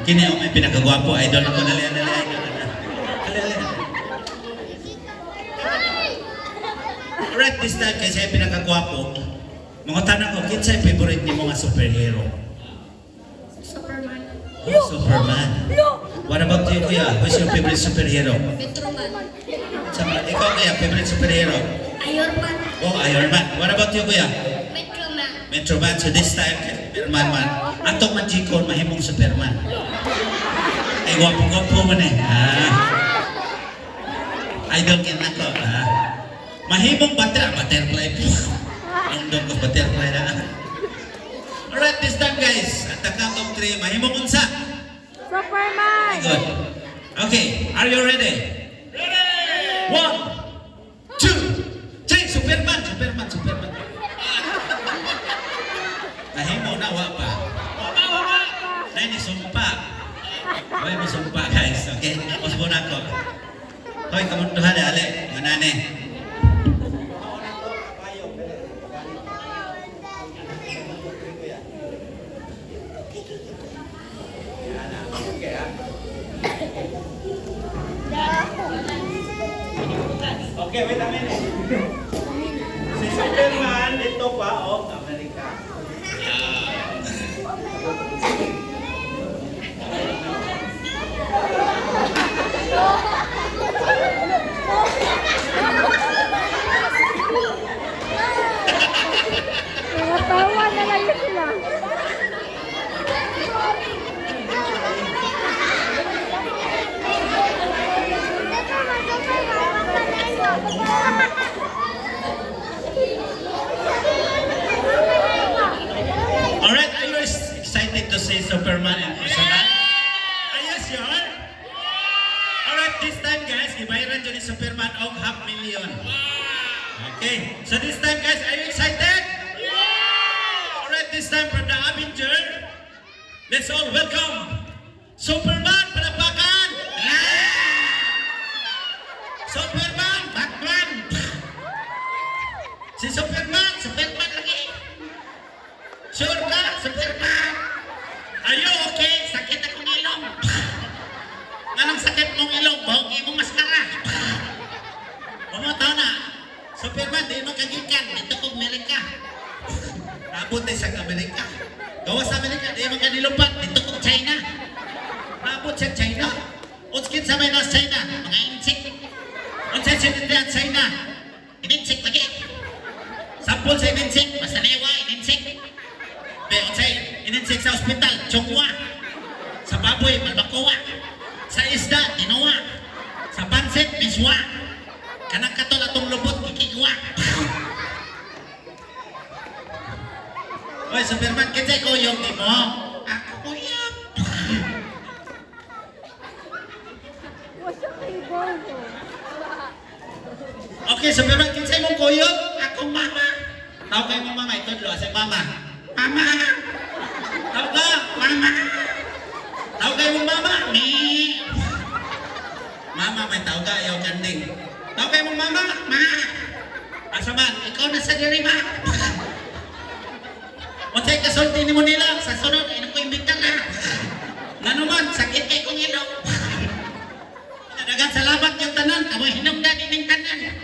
Kini ako may pinakagwapo. Idol ako. Dali, idol. Alright, this time kasi ay pinakagwapo. Mga tanong ko, kinsay favorite ni mga superhero? Superman. Oh, Superman. What about you, kuya? Who's your favorite superhero? Metroman. Ikaw, kuya, favorite superhero? Iron Man. Oh, Iron Man. What about you, kuya? Metroman. Metroman. So this time, Superman man. Atong manjikon, mahimong Superman. Ay, gwapo-gwapo man eh. Idol kin ako. Mahimong butterfly po. Ang dog of butterfly na. Alright, this time guys, at the count of 3, mahimong unsa. Superman! Good. Okay, are you ready? Ready! 1, 2, 3, Superman! Mahimo na, wa pa. Nay ni sumpa. Hoy mo sumpa guys, okay? Usbo na ko. Hoy, kamunduhan ale, manane. Okay, wait a minute. Si Superman dito pa of Amerika. Natawa na lang yun sila. Alright, are you excited to see Superman in person? Yes, you are? Alright, this time guys, ibayaran dyan ni Superman og $500,000. Okay, so this time guys, are you excited? Alright, this time from the Avenger, let's all welcome Superman, palapakan! Superman, Batman! Si Superman lagi! Sure ka, Superman? Are you okay? Sakit akong ilong. Anong sakit mong ilong? Bahog imong maskara. Pumataw na. Superman, di mo kagikan. Dito kong Amerika. Abot tayo sa Amerika. Gawa sa Amerika, di mo kanilupat. Dito kong China. Abot sa China. Unskit sa may nas China. Mga insik. Unsay sinitihan China. Ininsik lagi. Sampol sa ininsik. Basta lewa, ininsik. Unsay ininsik sa ospital, chungwa. Sa baboy, malbakuwa. Sa isda, tinuwa. Sa pansit, miswa. Kanang katol atong lubot, kikigwa. Oy, Superman, kinsay kuyog ni mo? Ako kuyog. Wasa kayo bobo. Okay, Superman, kinsay mong kuyog? Akong mama. Tawag kayo mong mama, itudlo, asay mama. Mama! Tawag ka, mama! Tawag kayo mong mama, ni! Mama, may tawag ka, ayaw kanding. Tawag kayo mong mama, ma! Asa man, ikaw na sa diri, ma! Unsay kasulti ni mo nila, sa sunod, ino ko imbita ka. Nga naman, sakit kay kong ilong. Dagan salamat yung tanan, kamoy hinungdan ining tanan.